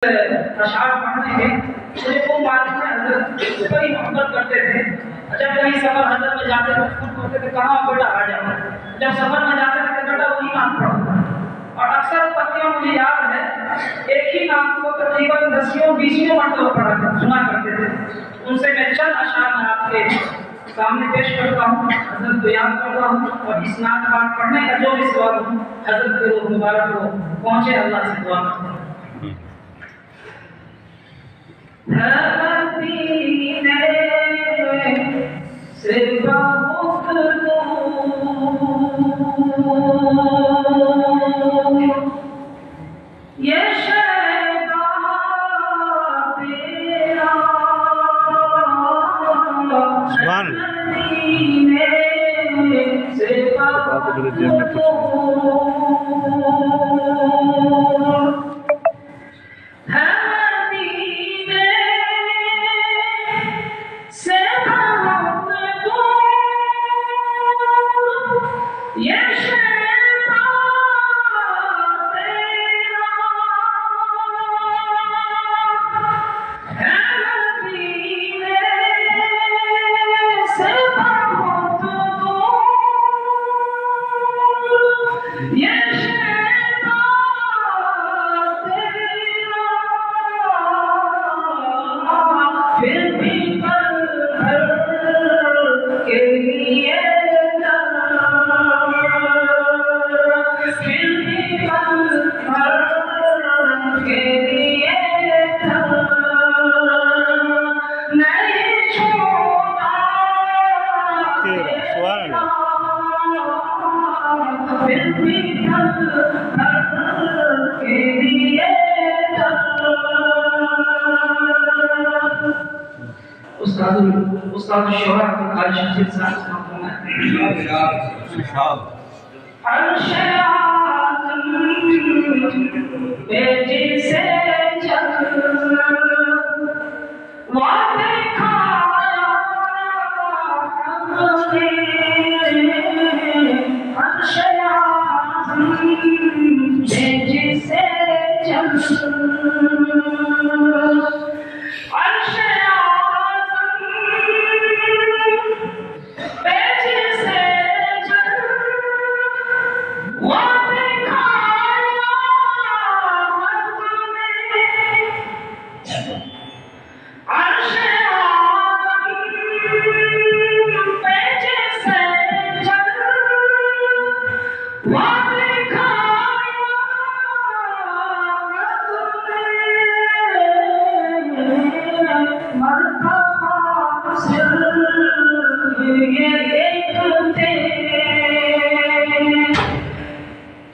اشعار پڑھنے کے مجھے وہ معلوم ہے حضرت سے بڑی محبت کرتے تھے. جب کہیں سفر حضرت میں جاتے تھے خود کرتے تھے کہاں بیٹا آ جاؤ. جب سفر میں جاتے تھے بیٹا وہی نام پڑھو. اور اکثر پتیوں مجھے یاد ہے ایک ہی نام کو تقریباً 10-20 مرتبہ پڑھا سنا کرتے تھے. ان سے میں چند اشعار میں آپ کے سامنے پیش کرتا ہوں, حضرت کو یاد کرتا ہوں اور اس نعت پاک پڑھنے کا جو بھی ثواب ہو حضرت کے روح مبارک کو پہنچے, اللہ سے دعا کرتا ہوں. استاد الشعراء قال شمس صاحب عرش اعظم پہ جسے جگ وعدے کھایا ہم نے, عرش اعظم پہ جسے جگ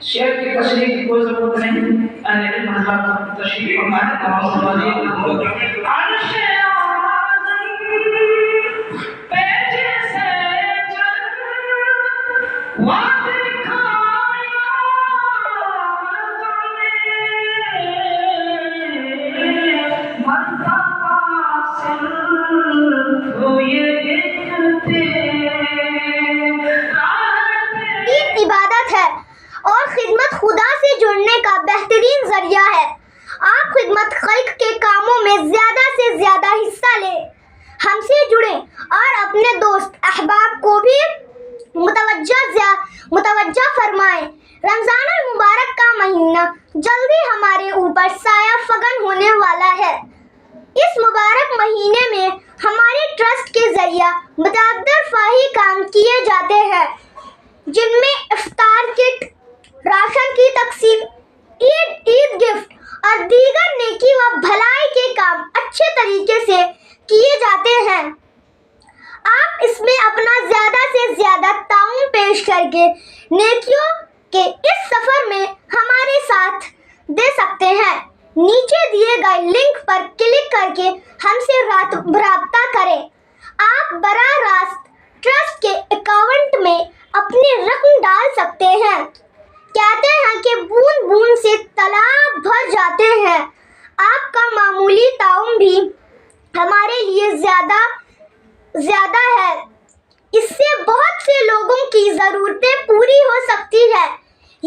شعر کی تشریح کی کوئی ضرورت نہیں, اہل علم حضرات تشریح فرمائیں. تمام سوالین عرش اعظم پہ جسے جگ وعدے کھایا مرتبہ سر ہوئے عبادت ہے اور خدمت خدا سے جڑنے کا بہترین ذریعہ ہے. آپ خدمت خلق کے کاموں میں زیادہ سے زیادہ حصہ لیں, ہم سے جڑیں اور اپنے دوست احباب کو بھی متوجہ فرمائیں. رمضان المبارک کا مہینہ جلدی ہمارے اوپر سایہ فگن ہونے والا ہے. اس مبارک مہینے میں ہمارے ٹرسٹ کے ذریعہ متعدد فلاحی کام کیے جاتے ہیں, جن میں افطار کٹ, راشن کی تقسیم, عید گفٹ اور دیگر نیکی و بھلائی کے کام اچھے طریقے سے کیے جاتے ہیں. آپ اس میں اپنا زیادہ سے زیادہ تعاون پیش کر کے نیکیوں کے اس سفر میں ہمارے ساتھ دے سکتے ہیں. نیچے دیے گئے لنک پر کلک کر کے ہم سے رابطہ کریں. آپ براہ راست ٹرسٹ کے اکاؤنٹ میں اپنی رقم ڈال سکتے ہیں. کہتے ہیں کہ بوند بوند سے تالاب بھر جاتے ہیں. آپ کا معمولی تعاون بھی ہمارے لیے زیادہ ہے. اس سے بہت سے لوگوں کی ضرورتیں پوری ہو سکتی ہے.